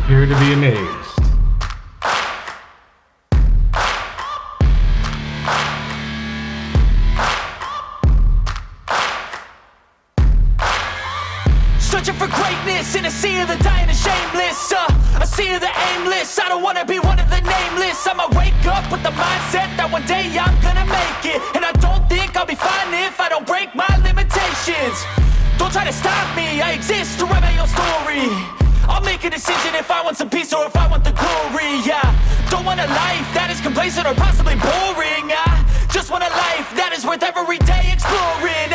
Prepare to be amazed. Searching for greatness in a sea of the dying and shameless, a sea of the aimless. I don't wanna be one of the nameless. I'ma wake up with the mindset that one day I'm gonna make it. And I don't think I'll be fine if I don't break my limitations. Don't try to stop me, I exist to write my own story. I'll make a decision if I want some peace or if I want the glory. Yeah, don't want a life that is complacent or possibly boring. I just want a life that is worth every day exploring.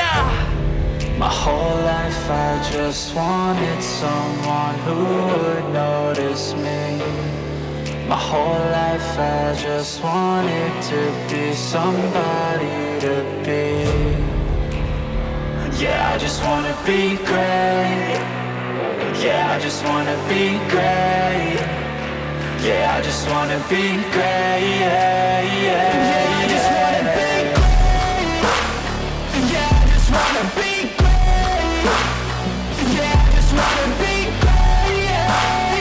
My whole life I just wanted someone who would notice me. My whole life I just wanted to be somebody to be. Yeah, I just wanna be great. Yeah, I just wanna be great. Yeah, I just wanna be great. Yeah, yeah, I just wanna be great. Yeah, I just wanna be great. Yeah, I just wanna be great. Yeah,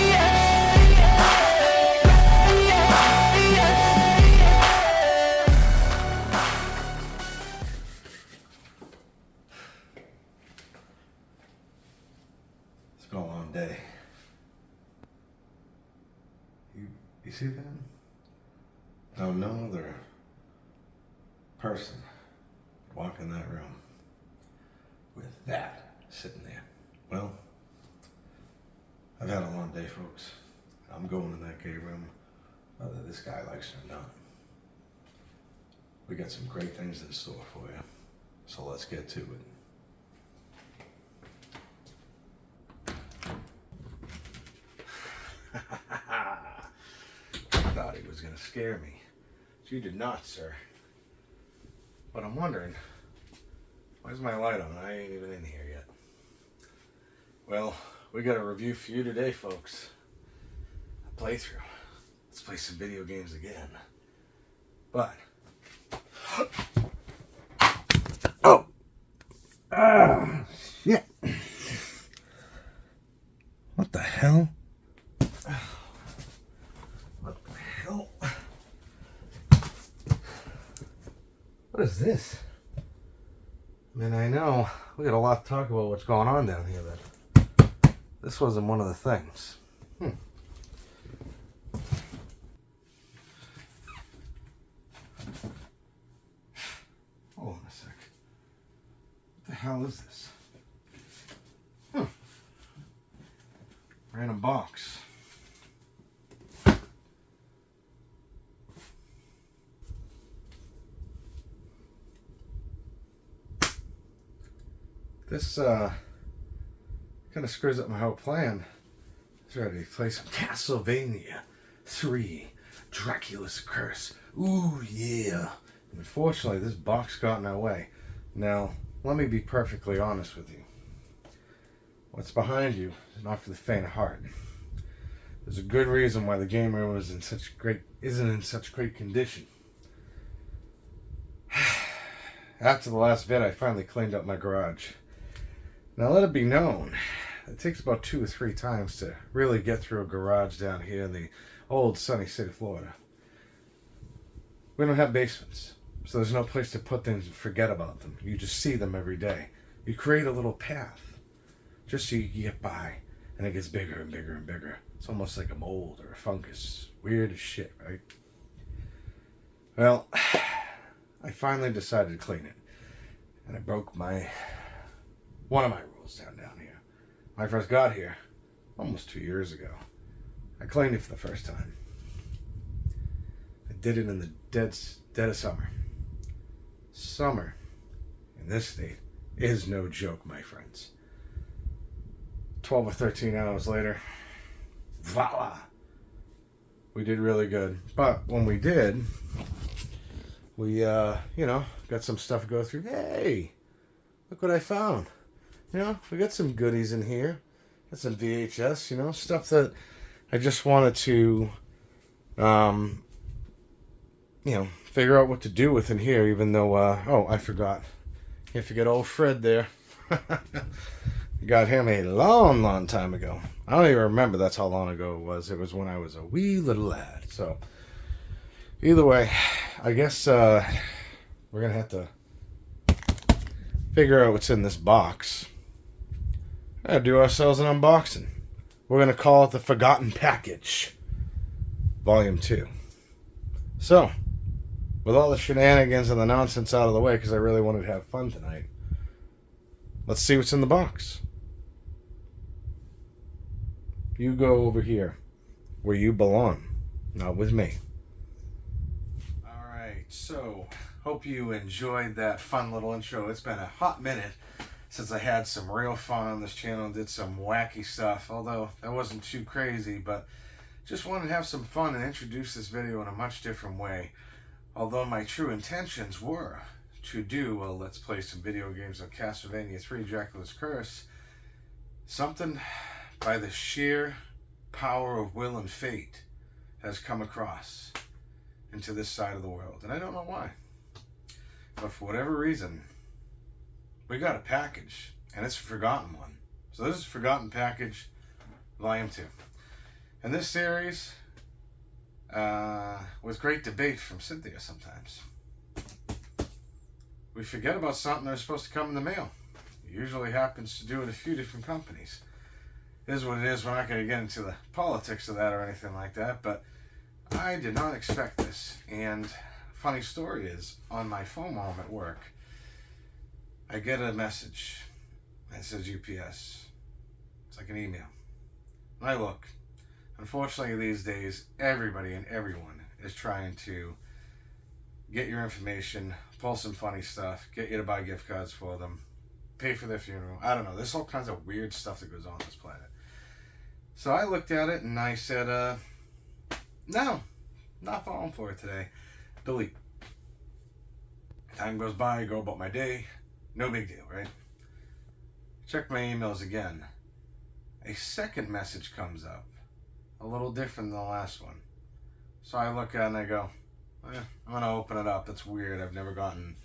yeah, yeah, yeah, It's been a long day. You see that? No other person walk in that room with that sitting there. Well, I've had a long day, folks. I'm going in that gay room, whether this guy likes it or not. We got some great things in store for you, so let's get to it. I thought he was going to scare me. But you did not, sir. But I'm wondering, why's my light on? I ain't even in here yet. Well, we got a review for you today, folks. A playthrough. Let's play some video games again. But... oh! Ah, shit. What the hell? What the hell? What is this? I mean, I know we got a lot to talk about what's going on down here, but this wasn't one of the things. Hold on a sec. What the hell is this? Random box. This kind of screws up my whole plan. It's ready to play some Castlevania 3 Dracula's Curse. Ooh yeah. Unfortunately, this box got in our way. Now, let me be perfectly honest with you. What's behind you is not for the faint of heart. There's a good reason why the game room isn't in such great condition. After the last vid, I finally cleaned up my garage. Now let it be known, it takes about 2 or 3 times to really get through a garage down here in the old sunny state of Florida. We don't have basements, so there's no place to put things and forget about them. You just see them every day. You create a little path, just so you can get by, and it gets bigger and bigger and bigger. It's almost like a mold or a fungus. Weird as shit, right? Well, I finally decided to clean it, and I broke one of my rules down here. When I first got here, almost 2 years ago, I cleaned it for the first time. I did it in the dead of summer. Summer in this state is no joke, my friends. 12 or 13 hours later, voila! We did really good. But when we did, we, got some stuff to go through. Hey, look what I found. We got some goodies in here. Got some VHS, stuff that I just wanted to, figure out what to do with in here, even though, I forgot. Can't forget old Fred there. Got him a long, long time ago. I don't even remember that's how long ago it was. It was when I was a wee little lad. So, either way, I guess we're going to have to figure out what's in this box. We're going to do ourselves an unboxing. We're going to call it the Forgotten Package, Volume 2. So, with all the shenanigans and the nonsense out of the way, because I really wanted to have fun tonight, let's see what's in the box. You go over here, where you belong, not with me. Alright, so, hope you enjoyed that fun little intro. It's been a hot minute since I had some real fun on this channel and did some wacky stuff, although that wasn't too crazy, but just wanted to have some fun and introduce this video in a much different way. Although my true intentions were to do a Let's Play some video games of Castlevania 3 Dracula's Curse, something by the sheer power of will and fate has come across into this side of the world. And I don't know why. But for whatever reason, we got a package, and it's a forgotten one. So this is Forgotten Package Volume 2. And this series, with great debate from Cynthia sometimes, we forget about something that's supposed to come in the mail. It usually happens to do with a few different companies. It is what it is. We're not going to get into the politics of that or anything like that, but I did not expect this. And funny story is, on my phone while I'm at work, I get a message that says UPS. It's like an email. And I look. Unfortunately, these days, everybody and everyone is trying to get your information, pull some funny stuff, get you to buy gift cards for them, pay for their funeral. I don't know. There's all kinds of weird stuff that goes on this planet. So I looked at it and I said, no, not falling for it today. Delete. Time goes by, I go about my day. No big deal, right? Check my emails again. A second message comes up. A little different than the last one. So I look at it and I go, I'm going to open it up. It's weird. I've never gotten,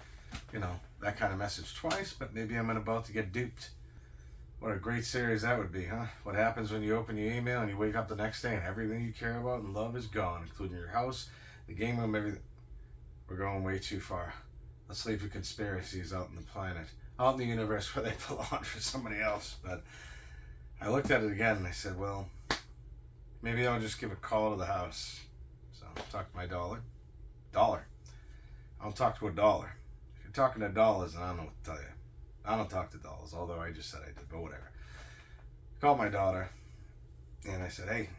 that kind of message twice, but maybe I'm about to get duped. What a great series that would be, huh? What happens when you open your email and you wake up the next day and everything you care about and love is gone, including your house, the game room, everything. We're going way too far. Let's leave the conspiracies out in the planet, out in the universe where they belong for somebody else. But I looked at it again and I said, well, maybe I'll just give a call to the house. So I'll talk to my dollar. I'll talk to a dollar. If you're talking to dollars, then I don't know what to tell you. I don't talk to dollars, although I just said I did, but whatever. I called my daughter, and I said, hey,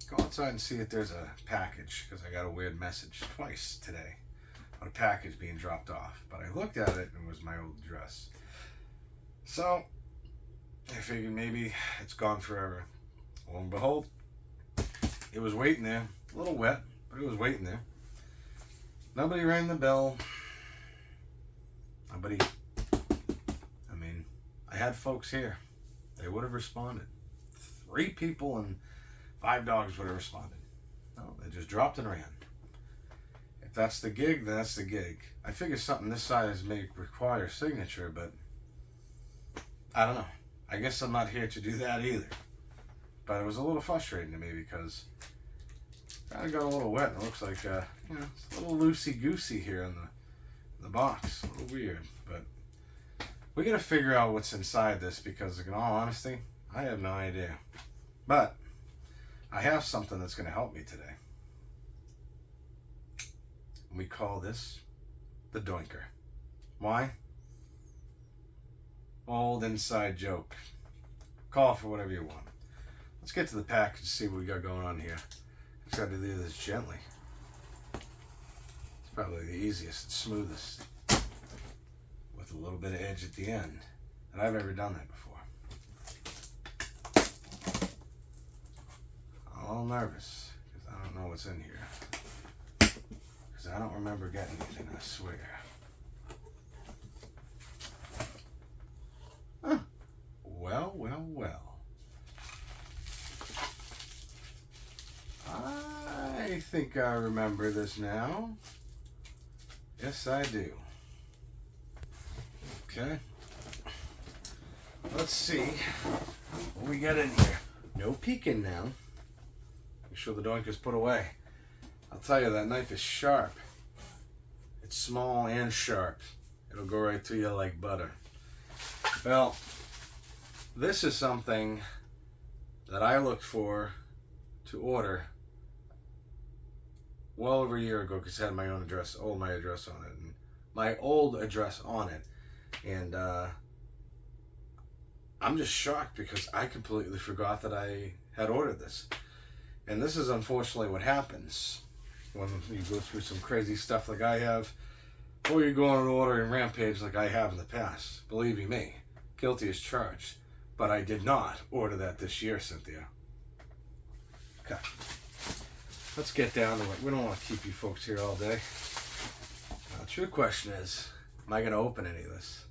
go outside and see if there's a package, because I got a weird message twice today about a package being dropped off. But I looked at it, and it was my old address. So I figured maybe it's gone forever. Lo and behold, it was waiting there. A little wet, but it was waiting there. Nobody rang the bell. Nobody... I had folks here. They would have responded. 3 people and 5 dogs would have responded. No, they just dropped and ran. If that's the gig, then that's the gig. I figure something this size may require signature, but I don't know. I guess I'm not here to do that either. But it was a little frustrating to me because it kind of got a little wet. And it looks like, it's a little loosey-goosey here in the box. A little weird, but we got to figure out what's inside this because, in all honesty, I have no idea. But I have something that's going to help me today. We call this the Doinker. Why? Old inside joke. Call for whatever you want. Let's get to the package and see what we got going on here. Just got to do this gently. It's probably the easiest and smoothest, with a little bit of edge at the end. And I've ever done that before. I'm a little nervous because I don't know what's in here. Because I don't remember getting anything, I swear. Huh. Well, well, well. I think I remember this now. Yes, I do. Okay. let's see what we got in here. No peeking now. Make sure the doink is put away. I'll tell you, that knife is sharp. It's small and sharp. It'll go right through you like butter. Well, this is something that I looked for to order well over a year ago because it had my own address, my address on it, and my old address on it. And I'm just shocked because I completely forgot that I had ordered this. And this is unfortunately what happens when you go through some crazy stuff like I have, or you go on an ordering rampage like I have in the past. Believe you me, guilty as charged. But I did not order that this year, Cynthia. Okay. Let's get down to it. We don't want to keep you folks here all day. The true question is, am I going to open any of this?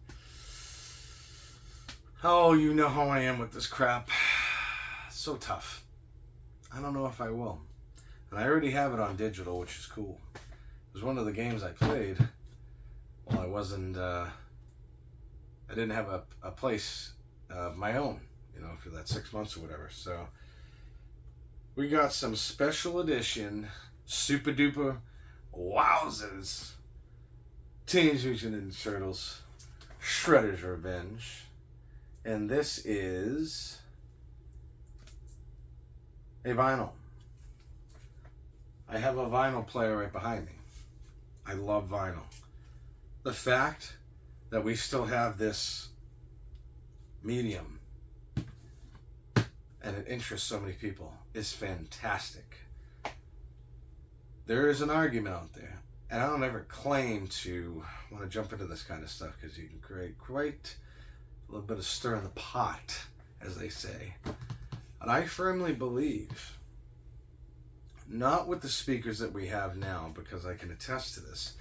Oh, you know how I am with this crap. So tough. I don't know if I will. And I already have it on digital, which is cool. It was one of the games I played while I wasn't, I didn't have a place of my own, you know, for that 6 months or whatever. So we got some special edition, super duper wowzers, Teenage Mutant Ninja Turtles Shredders Revenge. And this is a vinyl. I have a vinyl player right behind me. I love vinyl. The fact that we still have this medium and it interests so many people is fantastic. There is an argument out there, and I don't ever claim to want to jump into this kind of stuff because you can create quite a little bit of stir in the pot, as they say. And I firmly believe, not with the speakers that we have now, because I can attest to this,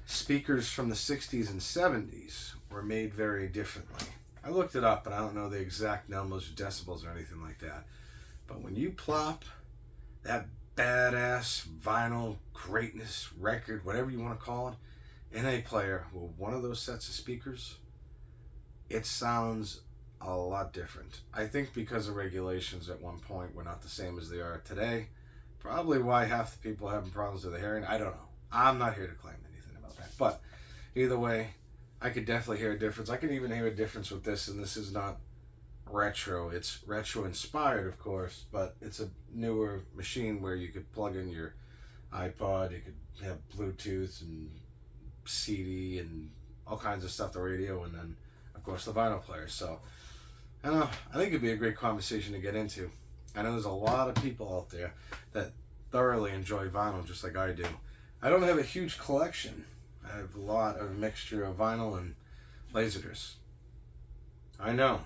speakers from the 60s and 70s were made very differently. I looked it up, and I don't know the exact numbers or decibels or anything like that. But when you plop that badass vinyl greatness record, whatever you want to call it, in a player with one of those sets of speakers, it sounds a lot different. I think because the regulations at one point were not the same as they are today. Probably why half the people are having problems with the hearing. I don't know. I'm not here to claim anything about that. But either way, I could definitely hear a difference. I can even hear a difference with this, and this is not retro. It's retro inspired, of course, but it's a newer machine where you could plug in your iPod, you could have Bluetooth and CD and all kinds of stuff, the radio, and then of course the vinyl player. So I don't know, I think it'd be a great conversation to get into. I know there's a lot of people out there that thoroughly enjoy vinyl just like I do. I don't have a huge collection. I have a lot of mixture of vinyl and laserdiscs. I know.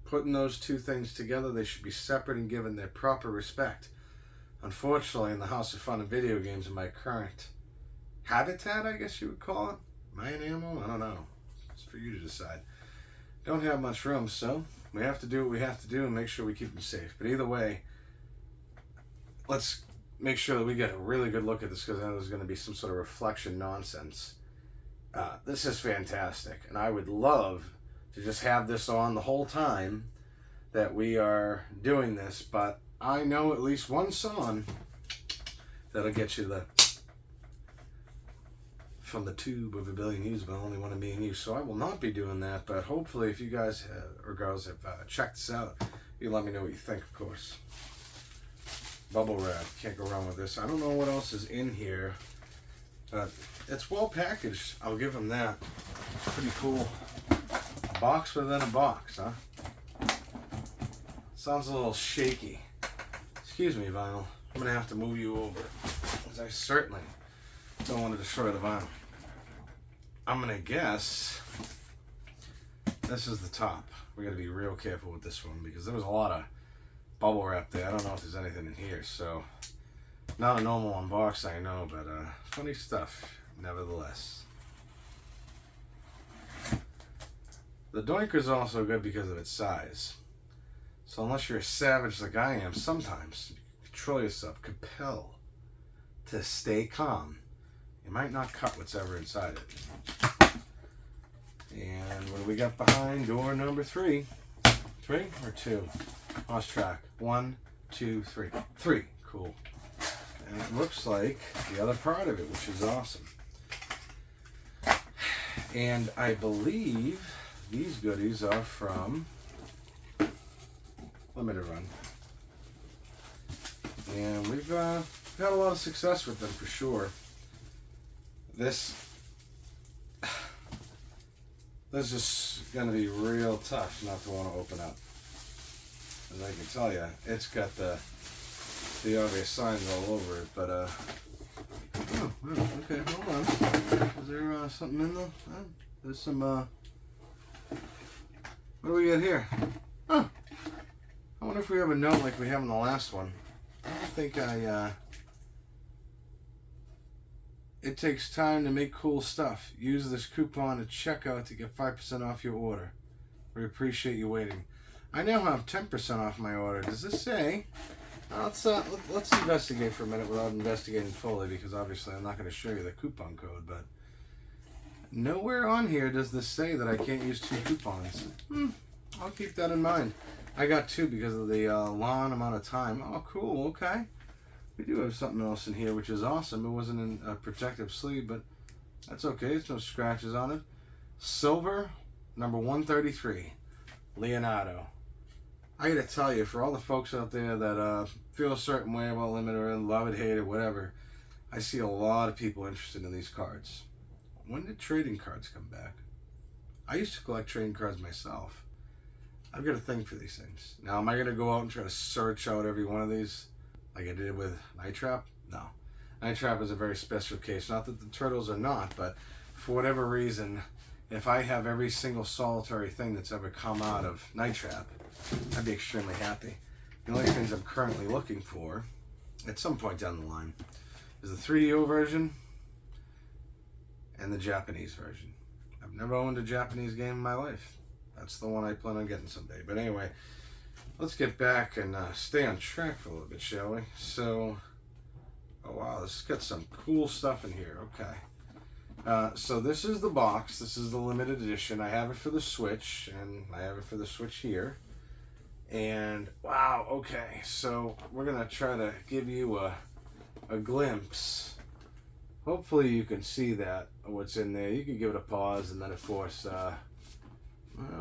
Putting those two things together, they should be separate and given their proper respect. Unfortunately, in the House of Fun and Video Games, in my current habitat, I guess you would call it, my animal, I don't know. It's for you to decide. Don't have much room, so we have to do what we have to do and make sure we keep them safe. But either way, let's make sure that we get a really good look at this, because I know there's going to be some sort of reflection nonsense. This is fantastic, and I would love to just have this on the whole time that we are doing this, but I know at least one song that'll get you the from the tube of a billion views, but only one of me and you. So I will not be doing that, but hopefully if you guys or girls have checked this out, you let me know what you think, of course. Bubble wrap, can't go wrong with this. I don't know what else is in here, but it's well packaged. I'll give them that. Pretty cool. A box within a box, huh? Sounds a little shaky. Excuse me, vinyl. I'm gonna have to move you over, because I certainly don't want to destroy the vinyl. I'm gonna guess this is the top. We gotta be real careful with this one, because there was a lot of bubble wrap there. I don't know if there's anything in here, so not a normal unbox, I know, but funny stuff nevertheless. The Doinker is also good because of its size. So unless you're a savage like I am, sometimes you control yourself, compel to stay calm. You might not cut what's ever inside it. And what do we got behind door number 3? 3 or 2? Lost track. 1, 2, 3. 3. Cool. And it looks like the other part of it, which is awesome. And I believe these goodies are from Limited Run. And we've had a lot of success with them for sure. This is going to be real tough not to want to open up. As I can tell you, it's got the obvious signs all over it, but oh, okay, hold on. Is there something in there? There's some, what do we got here? Huh. I wonder if we have a note like we have in the last one. I don't think it takes time to make cool stuff. Use this coupon at checkout to get 5% off your order. We appreciate you waiting. I now have 10% off my order. Does this say? Let's investigate for a minute without investigating fully, because obviously I'm not going to show you the coupon code, but nowhere on here does this say that I can't use 2 coupons. I'll keep that in mind. I got 2 because of the long amount of time. Oh, cool. Okay. We do have something else in here, which is awesome. It wasn't in a protective sleeve, but that's okay. There's no scratches on it. Silver, number 133, Leonardo. I gotta tell you, for all the folks out there that feel a certain way about Limited Run, love it, hate it, whatever, I see a lot of people interested in these cards. When did trading cards come back? I used to collect trading cards myself. I've got a thing for these things. Now, am I gonna go out and try to search out every one of these like I did with Night Trap? No. Night Trap is a very special case. Not that the Turtles are not, but for whatever reason, if I have every single solitary thing that's ever come out of Night Trap, I'd be extremely happy. The only things I'm currently looking for, at some point down the line, is the 3DO version and the Japanese version. I've never owned a Japanese game in my life. That's the one I plan on getting someday. But anyway, let's get back and stay on track for a little bit, shall we? So, oh wow, this has got some cool stuff in here. Okay. So this is the box. This is the limited edition. I have it for the Switch, and I have it for the Switch here. And wow, okay. So we're gonna try to give you a glimpse. Hopefully you can see that what's in there. You can give it a pause, and then of course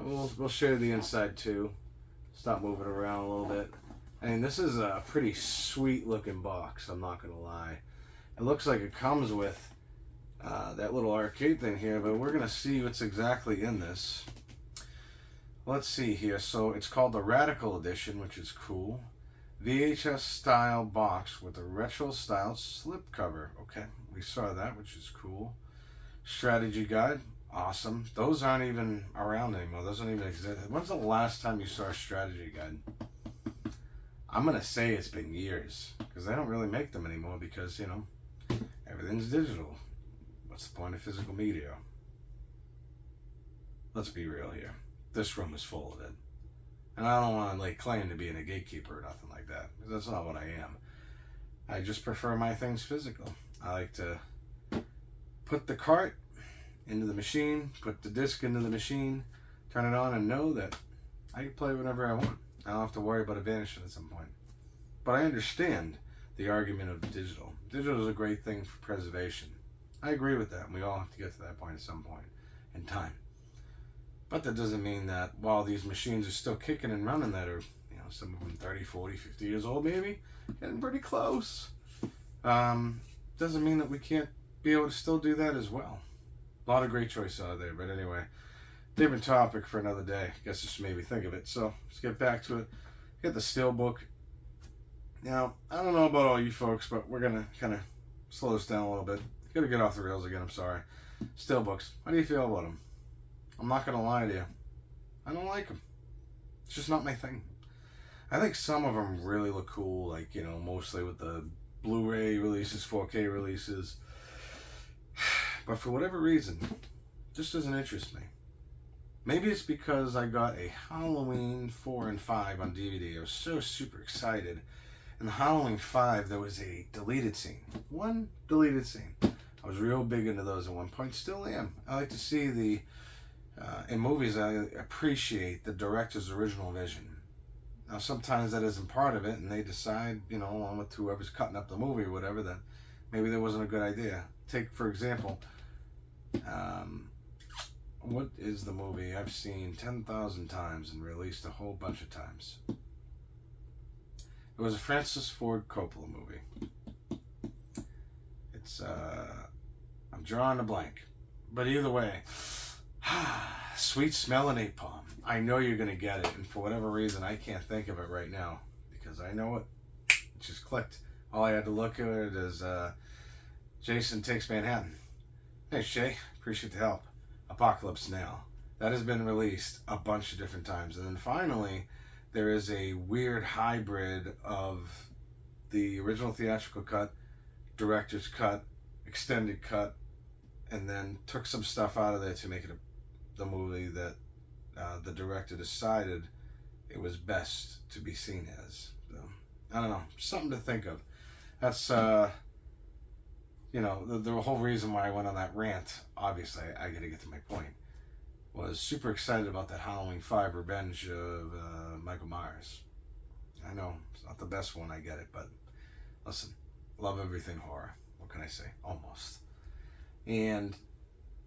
we'll show you the inside too. Stop moving around a little bit. I mean, this is a pretty sweet looking box, I'm not gonna lie. It looks like it comes with that little arcade thing here, but we're gonna see what's exactly in this. Let's see here. So it's called the Radical Edition, which is cool. VHS style box with a retro style slip cover. Okay, we saw that, which is cool. Strategy guide. Awesome. Those aren't even around anymore. Those don't even exist. When's the last time you saw a strategy guide? I'm going to say it's been years, because they don't really make them anymore because, you know, everything's digital. What's the point of physical media? Let's be real here. This room is full of it. And I don't want to lay claim to being a gatekeeper or nothing like that, because that's not what I am. I just prefer my things physical. I like to put the cart into the machine, put the disc into the machine, turn it on, and know that I can play whenever I want. I don't have to worry about it vanishing at some point. But I understand the argument of digital. Digital is a great thing for preservation. I agree with that, and we all have to get to that point at some point in time. But that doesn't mean that while these machines are still kicking and running, that are, you know, some of them 30, 40, 50 years old maybe, getting pretty close, doesn't mean that we can't be able to still do that as well. A lot of great choices out there, but anyway, different topic for another day. I guess this made me think of it. So let's get back to it. Get the Steelbook. Now, I don't know about all you folks, but we're going to kind of slow this down a little bit. Gotta get off the rails again, I'm sorry. Steelbooks, how do you feel about them? I'm not going to lie to you. I don't like them. It's just not my thing. I think some of them really look cool, like, you know, mostly with the Blu-ray releases, 4K releases. But for whatever reason, it just doesn't interest me. Maybe it's because I got a Halloween 4 and 5 on DVD. I was so super excited. In the Halloween 5, there was a deleted scene. One deleted scene. I was real big into those at one point. Still am. I like to see the In movies, I appreciate the director's original vision. Now, sometimes that isn't part of it, and they decide, along with whoever's cutting up the movie or whatever, that maybe that wasn't a good idea. Take, for example, what is the movie I've seen 10,000 times and released a whole bunch of times? It was a Francis Ford Coppola movie. It's, I'm drawing a blank. But either way, Sweet Smell of Napalm. I know you're going to get it, and for whatever reason, I can't think of it right now, because I know it. It just clicked. All I had to look at it is Jason Takes Manhattan. Hey, Shay, appreciate the help. Apocalypse Now. That has been released a bunch of different times. And then finally, there is a weird hybrid of the original theatrical cut, director's cut, extended cut, and then took some stuff out of there to make it the movie that the director decided it was best to be seen as. So, I don't know. Something to think of. That's, the whole reason why I went on that rant, obviously, I got to get to my point, was super excited about that Halloween 5 Revenge of Michael Myers. I know, it's not the best one, I get it, but listen, love everything horror. What can I say? Almost. And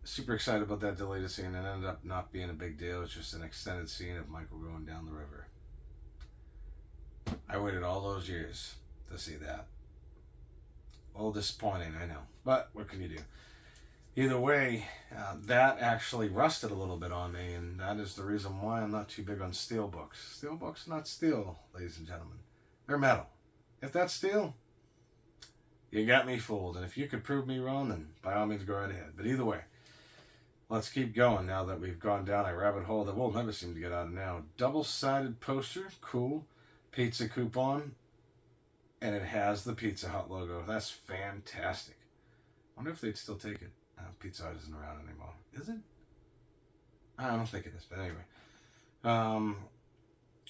super excited about that deleted scene, and ended up not being a big deal. It's just an extended scene of Michael going down the river. I waited all those years to see that. A little disappointing, I know, but what can you do? Either way, that actually rusted a little bit on me, and that is the reason why I'm not too big on steel books. Steel books are not steel, ladies and gentlemen. They're metal. If that's steel, you got me fooled. And if you could prove me wrong, then by all means go right ahead. But either way, let's keep going now that we've gone down a rabbit hole that we'll never seem to get out of now. Double-sided poster, cool. Pizza coupon, and it has the Pizza Hut logo. That's fantastic. I wonder if they'd still take it. Pizza Hut isn't around anymore. Is it? I don't think it is, but anyway.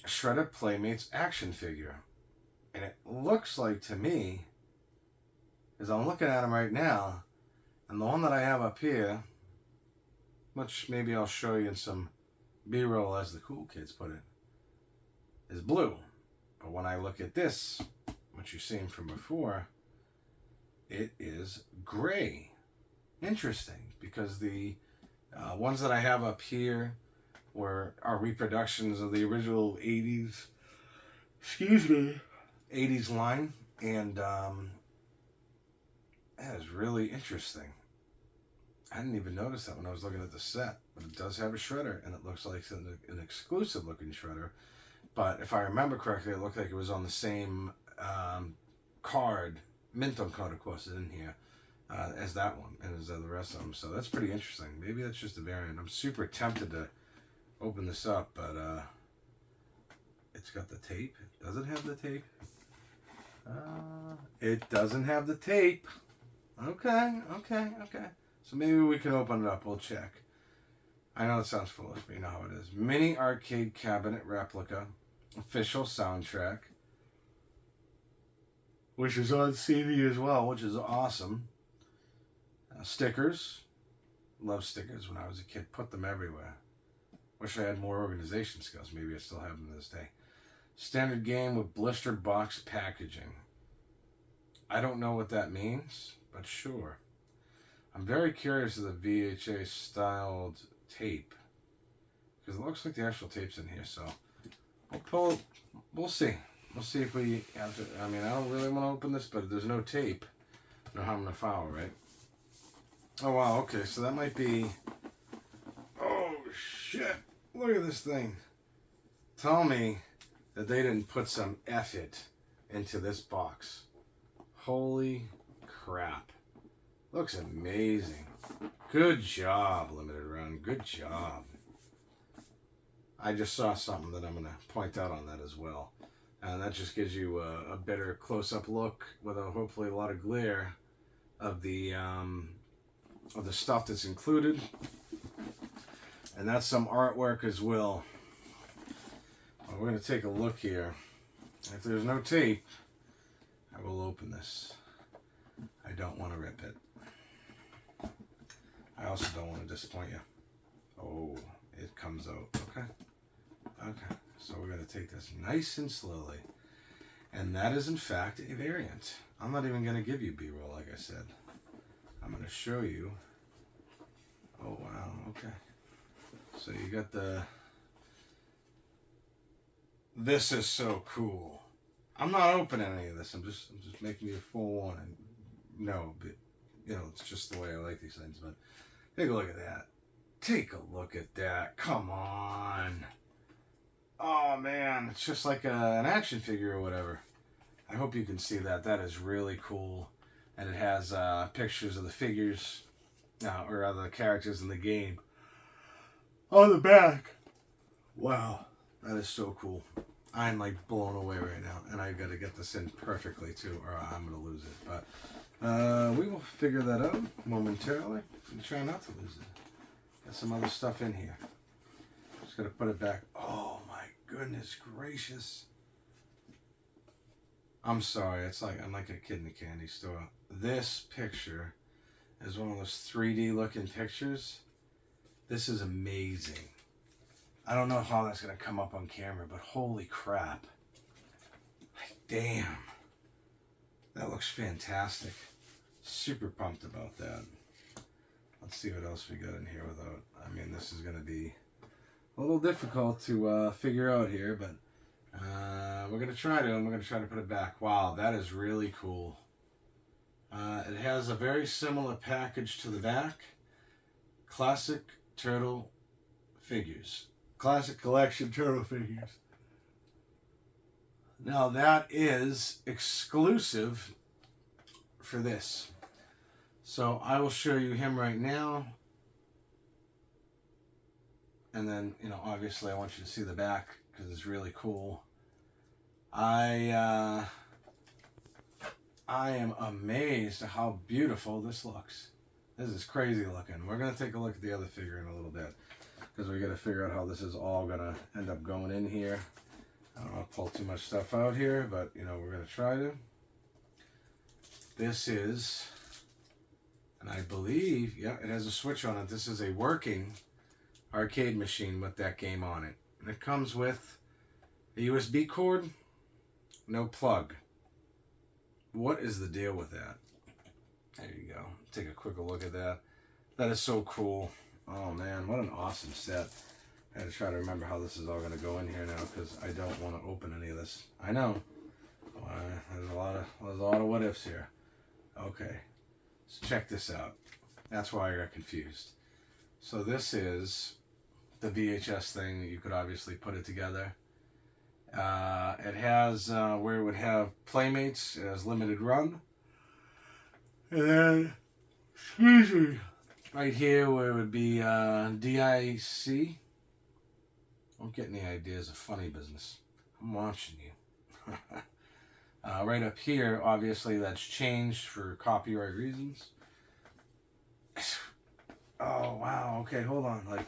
Shredded Playmates action figure. And it looks like, to me, as I'm looking at them right now, and the one that I have up here, which maybe I'll show you in some B-roll as the cool kids put it, is blue. But when I look at this, which you've seen from before, it is gray. Interesting, because the ones that I have up here are reproductions of the original 80s, 80s line, and that is really interesting. I didn't even notice that when I was looking at the set, but it does have a shredder, and it looks like it's an exclusive looking shredder. But if I remember correctly, it looked like it was on the same card, Minton card, of course, is in here, as that one, and as the rest of them. So that's pretty interesting. Maybe that's just a variant. I'm super tempted to open this up, but it's got the tape. Does it have the tape? It doesn't have the tape. Okay. So maybe we can open it up. We'll check. I know it sounds foolish, but you know how it is. Mini arcade cabinet replica. Official soundtrack. Which is on CD as well, which is awesome. Stickers. Love stickers when I was a kid. Put them everywhere. Wish I had more organization skills. Maybe I still have them to this day. Standard game with blister box packaging. I don't know what that means, but sure. I'm very curious of the VHA styled tape, because it looks like the actual tape's in here, so we'll see. We'll see if we have to. I mean, I don't really want to open this, but if there's no tape, no harm, no foul, right? Oh, wow, okay, so that might be... Oh, shit. Look at this thing. Tell me that they didn't put some effort into this box. Holy crap. Looks amazing. Good job, Limited Run. Good job. I just saw something that I'm going to point out on that as well. And that just gives you a better close-up look with hopefully a lot of glare of the stuff that's included. And that's some artwork as well. Well, we're going to take a look here. If there's no tape, I will open this. I don't want to rip it. I also don't want to disappoint you. Oh, it comes out. Okay. Okay. So we're going to take this nice and slowly. And that is, in fact, a variant. I'm not even going to give you B-roll, like I said. I'm going to show you. Oh, wow. Okay. So you got the... This is so cool. I'm not opening any of this. I'm just making you a forewarning. No, but, you know, it's just the way I like these things. But take a look at that. Take a look at that. Come on. Oh, man. It's just like an action figure or whatever. I hope you can see that. That is really cool. And it has pictures of the figures, or other characters in the game on the back. Wow. That is so cool. I'm like blown away right now. And I've got to get this in perfectly too, or I'm going to lose it. But we will figure that out momentarily and try not to lose it. Got some other stuff in here. Just got to put it back. Oh my goodness gracious. I'm sorry. It's like I'm like a kid in a candy store. This picture is one of those 3D looking pictures. This is amazing. I don't know how that's going to come up on camera, but holy crap. Like, damn. That looks fantastic. Super pumped about that. Let's see what else we got in here without... I mean, this is going to be a little difficult to figure out here, but we're going to try to, and we're going to try to put it back. Wow, that is really cool. It has a very similar package to the back. Classic turtle figures. Classic collection turtle figures. Now that is exclusive for this. So I will show you him right now. And then, you know, obviously I want you to see the back because it's really cool. I am amazed at how beautiful this looks. This is crazy looking. We're going to take a look at the other figure in a little bit, because we got to figure out how this is all going to end up going in here. I don't want to pull too much stuff out here, but, you know, we're going to try to. This is, and I believe, yeah, it has a switch on it. This is a working arcade machine with that game on it. And it comes with a USB cord, no plug. What is the deal with that? There you go. Take a quick look at that. That is so cool. Oh man, what an awesome set. I had to try to remember how this is all going to go in here now, because I don't want to open any of this. I know. There's a lot of what ifs here. Okay. So check this out. That's why I got confused. So this is the VHS thing that you could obviously put it together. It has where it would have Playmates. It has limited run. And then, excuse me, right here where it would be DIC. Don't get any ideas of funny business. I'm watching you. Right up here, obviously that's changed for copyright reasons. Oh, wow. Okay, hold on. Like,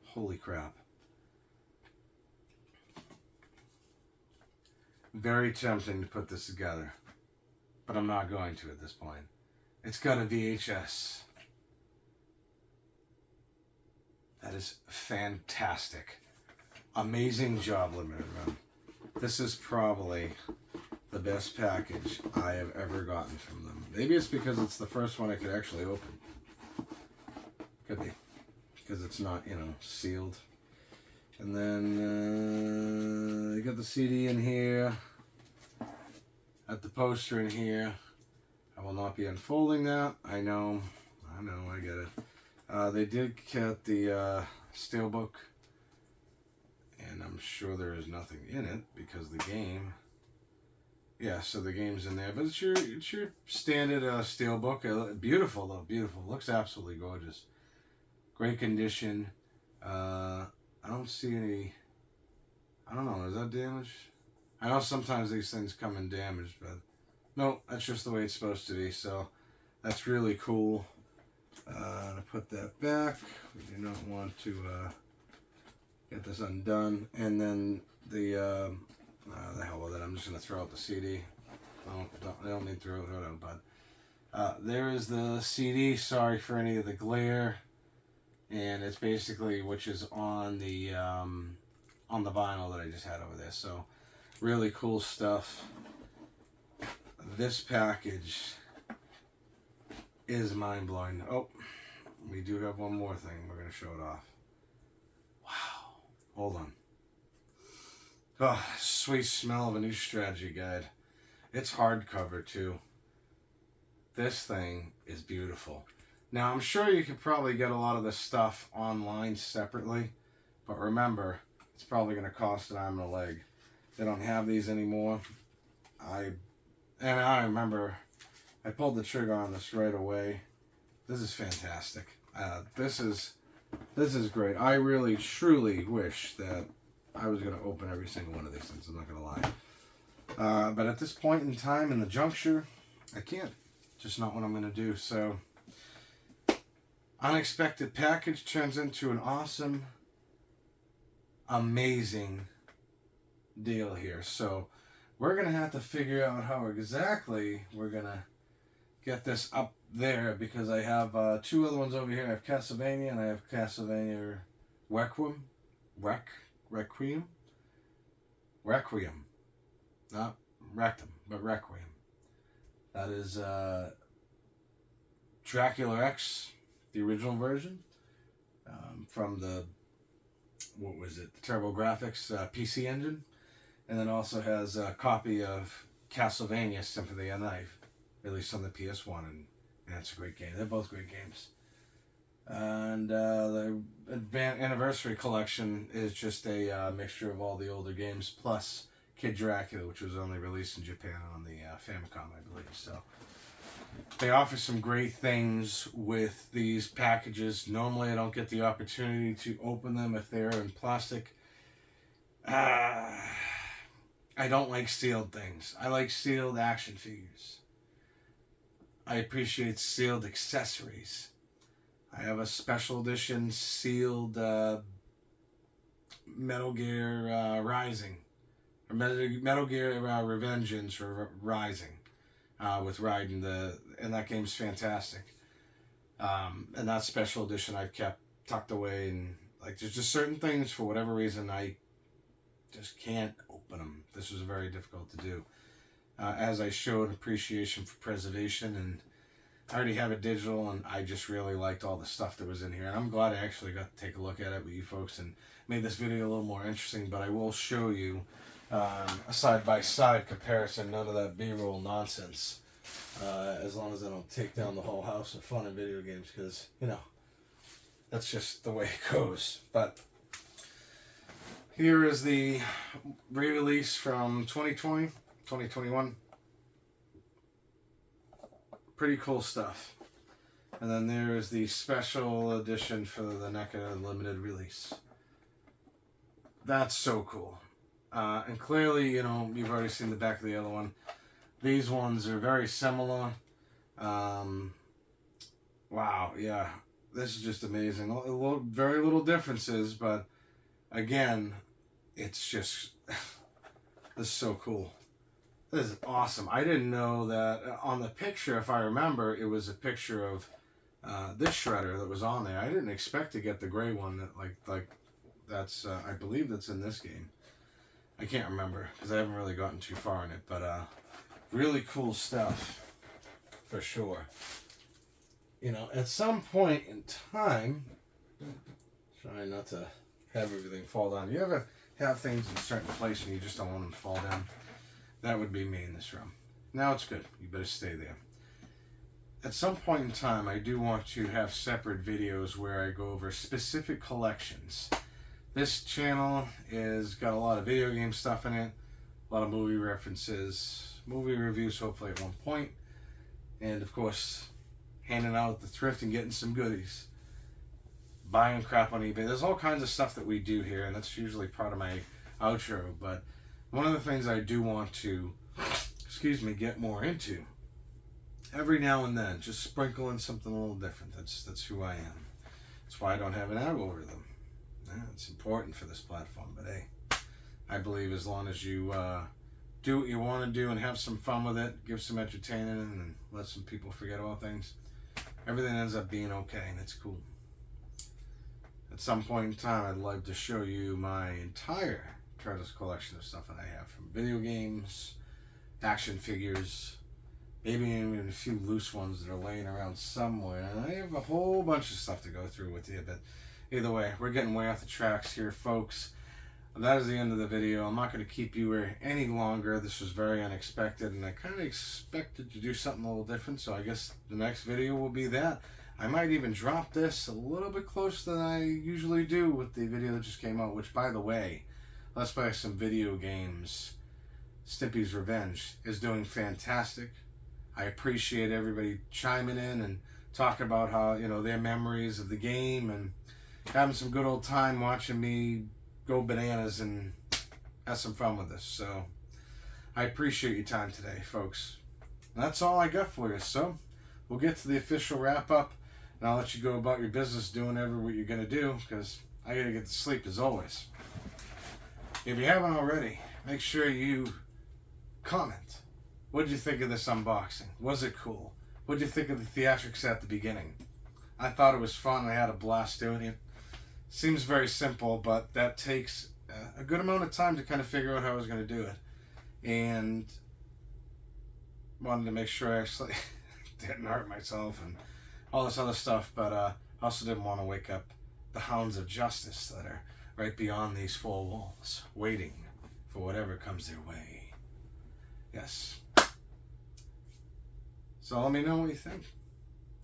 holy crap. Very tempting to put this together, but I'm not going to at this point. It's got a VHS. That is fantastic. Amazing job, Limited Run. This is probably the best package I have ever gotten from them. Maybe it's because it's the first one I could actually open. Could be. Because it's not, you know, sealed. And then you got the CD in here. Got the poster in here. I will not be unfolding that. I know, I get it. They did get the steelbook, and I'm sure there is nothing in it because the game. Yeah, so the game's in there, but it's your standard steelbook. Beautiful though, beautiful. Looks absolutely gorgeous. Great condition. I don't see any. I don't know. Is that damaged? I know sometimes these things come in damaged, but no, that's just the way it's supposed to be. So that's really cool. To put that back, we do not want to get this undone. And then the hell with it. I'm just gonna throw out the CD. I don't need to throw it out, but there is the CD. Sorry for any of the glare. and it's basically which is on the vinyl that I just had over there. So really cool stuff. This package is mind-blowing. Oh, we do have one more thing. We're going to show it off. Wow. Hold on. Oh, sweet smell of a new strategy guide. It's hardcover too. This thing is beautiful. Now, I'm sure you could probably get a lot of this stuff online separately, but remember, it's probably going to cost an arm and a leg. They don't have these anymore. I remember I pulled the trigger on this right away. This is fantastic. This is great. I really, truly wish that I was going to open every single one of these things. I'm not going to lie. But at this point in time, in the juncture, I can't. Just not what I'm going to do. So, unexpected package turns into an awesome, amazing deal here. So, we're going to have to figure out how exactly we're going to get this up there, because I have two other ones over here. I have Castlevania and I have Castlevania Requiem. Not Rectum, but Requiem. That is Dracula X, the original version, from the, what was it, the TurboGrafx PC engine. And then also has a copy of Castlevania Symphony of the Night, released on the PS1, and that's a great game. They're both great games. And the Anniversary Collection is just a mixture of all the older games, plus Kid Dracula, which was only released in Japan on the Famicom, I believe. So they offer some great things with these packages. Normally I don't get the opportunity to open them if they're in plastic. I don't like sealed things. I like sealed action figures. I appreciate sealed accessories. I have a special edition sealed Metal Gear Rising. Or Metal Gear Revengeance or Rising. With Raiden. And that game's fantastic. And that special edition I've kept tucked away. And like, there's just certain things, for whatever reason, I just can't open them. This was very difficult to do. As I showed appreciation for preservation, and I already have it digital, and I just really liked all the stuff that was in here. And I'm glad I actually got to take a look at it with you folks and made this video a little more interesting. But I will show you a side-by-side comparison, none of that B-roll nonsense. As long as I don't take down the whole house of fun in video games, because, you know, that's just the way it goes. But here is the re-release from 2020, 2021. Pretty cool stuff. And then there is the special edition for the NECA limited release. That's so cool. And clearly, you know, you've already seen the back of the other one. These ones are very similar. Wow, yeah. This is just amazing. Very little differences, but again, it's just, this is so cool. This is awesome. I didn't know that on the picture, if I remember, it was a picture of this shredder that was on there. I didn't expect to get the gray one that like that's I believe that's in this game. I can't remember because I haven't really gotten too far in it, but really cool stuff for sure. You know, at some point in time, trying not to have everything fall down. You ever have things in a certain place and you just don't want them to fall down? That would be me in this room. Now it's good. You better stay there. At some point in time, I do want to have separate videos where I go over specific collections. This channel is got a lot of video game stuff in it, a lot of movie references, movie reviews hopefully at one point, and of course, handing out at the thrift and getting some goodies. Buying crap on eBay. There's all kinds of stuff that we do here, and that's usually part of my outro, but one of the things I do want to, get more into, every now and then, just sprinkle in something a little different. That's who I am. That's why I don't have an algorithm. Yeah, it's important for this platform, but hey, I believe as long as you do what you want to do and have some fun with it, give some entertainment, and let some people forget about things, everything ends up being okay, and it's cool. at some point in time, I'd like to show you my entire Turtles collection of stuff that I have, from video games, action figures, maybe even a few loose ones that are laying around somewhere. And I have a whole bunch of stuff to go through with you, but either way, we're getting way off the tracks here, folks. That is the end of the video. I'm not going to keep you here any longer. This was very unexpected, and I kind of expected to do something a little different, so I guess the next video will be that. I might even drop this a little bit closer than I usually do with the video that just came out, which, by the way, Let's Play Some Video Games, Stimpy's Revenge, is doing fantastic. I appreciate everybody chiming in and talking about how, you know, their memories of the game and having some good old time watching me go bananas and have some fun with this. So I appreciate your time today, folks. And that's all I got for you. So we'll get to the official wrap up, and I'll let you go about your business doing what you're going to do, because I got to get to sleep as always. If you haven't already, make sure you comment. What did you think of this unboxing? Was it cool? What did you think of the theatrics at the beginning? I thought it was fun. I had a blast doing it. Seems very simple, but that takes a good amount of time to kind of figure out how I was going to do it. And wanted to make sure I actually didn't hurt myself and all this other stuff, but I also didn't want to wake up the hounds of justice that are right beyond these four walls, waiting for whatever comes their way. Yes. So let me know what you think.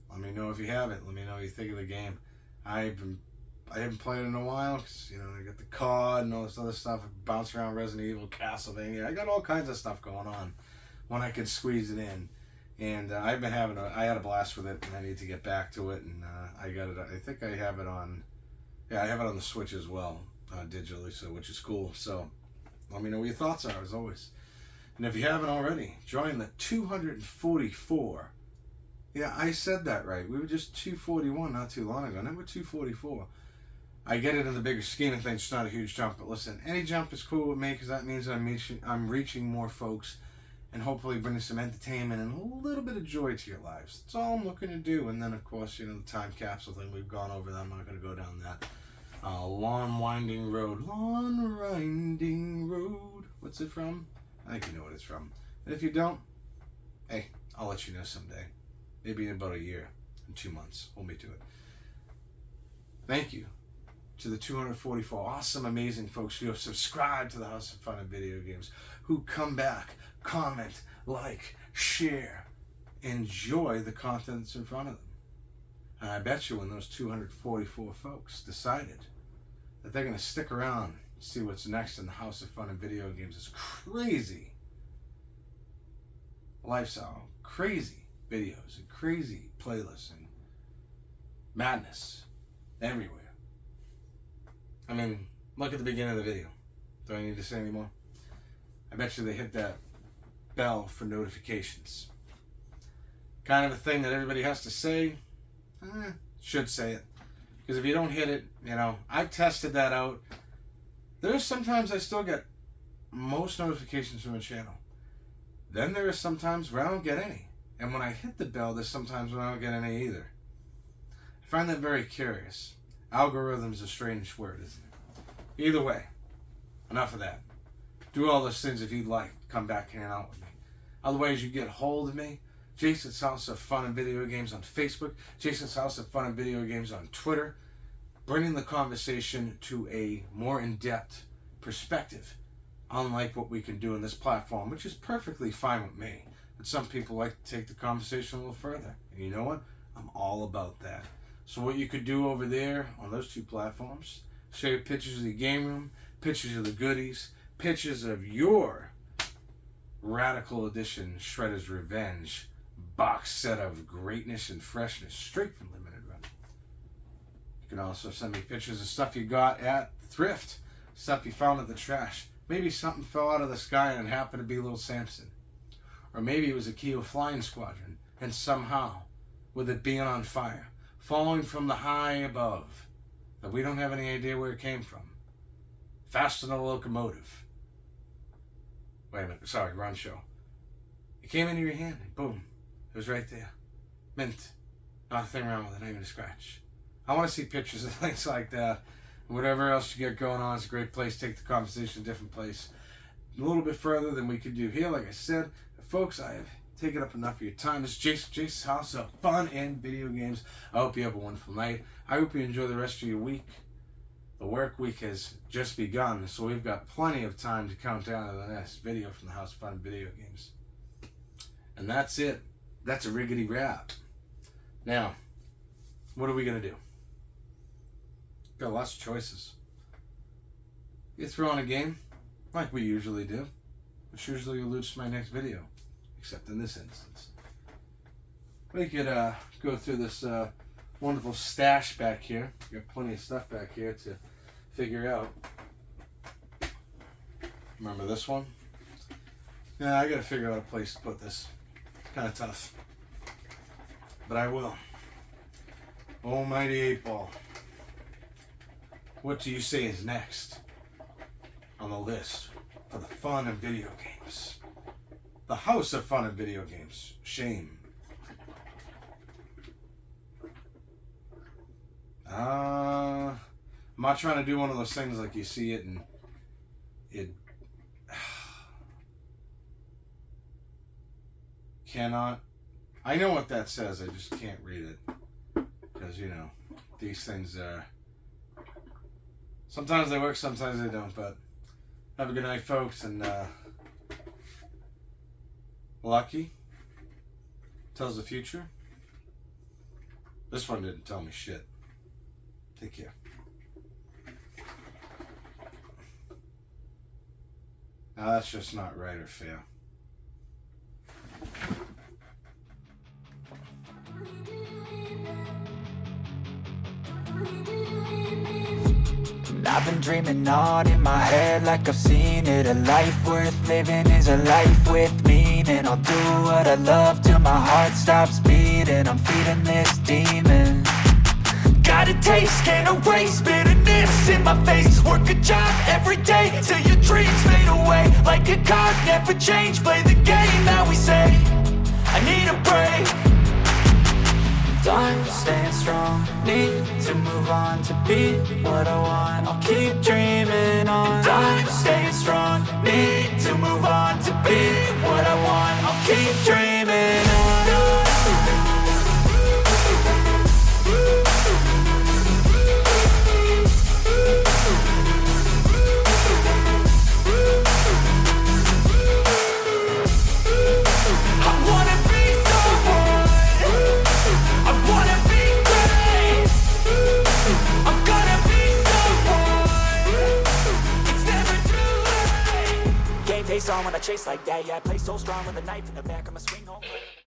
Let me know if you have it. Let me know what you think of the game. I haven't played it in a while because, you know, I got the COD and all this other stuff. I bounce around Resident Evil, Castlevania. I got all kinds of stuff going on when I can squeeze it in. And I had a blast with it, and I need to get back to it. And I got it. I think I have it on. Yeah, I have it on the Switch as well, digitally, so which is cool. So let me know what your thoughts are, as always. And if you haven't already, join the 244. Yeah, I said that right. We were just 241 not too long ago. Now we're 244. I get it in the bigger scheme of things. It's not a huge jump, but listen, any jump is cool with me, because that means I'm reaching more folks and hopefully bringing some entertainment and a little bit of joy to your lives. That's all I'm looking to do. And then, of course, you know, the time capsule thing, we've gone over that. I'm not going to go down that long winding road. Long winding road. What's it from? I think you know what it's from. And if you don't, hey, I'll let you know someday. Maybe in about a year, in 2 months, hold me to it. Thank you to the 244 awesome, amazing folks who have subscribed to the House of Fun and Video Games, who come back, comment, like, share, enjoy the content that's in front of them. And I bet you when those 244 folks decided that they're going to stick around and see what's next in the House of Fun and Video Games, is crazy lifestyle, crazy videos, and crazy playlists, and madness everywhere. I mean, look at the beginning of the video. Do I need to say any more? I bet you they hit that bell for notifications. Kind of a thing that everybody has to say. Should say it. Because if you don't hit it, you know, I've tested that out. There's sometimes I still get most notifications from a channel. Then there are sometimes where I don't get any. And when I hit the bell, there's sometimes when I don't get any either. I find that very curious. Algorithm's a strange word, isn't it? Either way, enough of that. Do all those things if you'd like. Come back and hang out with me. Other ways you get hold of me: Jason's House of Fun and Video Games on Facebook, Jason's House of Fun and Video Games on Twitter, bringing the conversation to a more in-depth perspective, unlike what we can do in this platform, which is perfectly fine with me. But some people like to take the conversation a little further. And you know what? I'm all about that. So what you could do over there on those two platforms, share pictures of the game room, pictures of the goodies, pictures of your Radical Edition Shredder's Revenge box set of greatness and freshness straight from Limited Run. You can also send me pictures of stuff you got at thrift, stuff you found at the trash. Maybe something fell out of the sky and it happened to be little Samson. Or maybe it was a Keo flying squadron, and somehow, with it being on fire, falling from the high above, that we don't have any idea where it came from, faster than a locomotive. Wait a minute, sorry, wrong show. It came into your hand, and boom, it was right there. Mint. Not a thing wrong with it, not even a scratch. I want to see pictures of things like that. Whatever else you get going on, it's a great place. Take the conversation to a different place. A little bit further than we could do here. Like I said, folks, I have taken up enough of your time. This is Jason's House of Fun and Video Games. I hope you have a wonderful night. I hope you enjoy the rest of your week. The work week has just begun, so we've got plenty of time to count down to the next video from the House of Fun and Video Games. And that's it. That's a riggedy wrap. Now, what are we going to do? Got lots of choices. You throw on a game, like we usually do, which usually alludes to my next video, except in this instance. We could go through this wonderful stash back here. Got plenty of stuff back here to figure out. Remember this one? Yeah, I gotta figure out a place to put this. Kind of tough. But I will. Almighty 8-Ball. What do you say is next on the list for the fun and video games? The House of Fun and Video Games. Shame. I'm not trying to do one of those things like you see it and it cannot. I know what that says, I just can't read it. Because, you know, these things sometimes they work, sometimes they don't, but have a good night, folks, and Lucky tells the future. This one didn't tell me shit. Take care. Now that's just not right or fair. I've been dreaming on in my head like I've seen it. A life worth living is a life with meaning. I'll do what I love till my heart stops beating. I'm feeding this demon. Got a taste, can't erase bitterness in my face. Work a job every day till your dreams fade away. Like a card, never change, play the game that we say. I need a break. I'm staying strong, need to move on to be what I want. I'll keep dreaming on. I'm staying strong, need to move on to be what I want. I'll keep dreaming on. Face on when I chase like that. Yeah, I play so strong with a knife in the back of my swing home.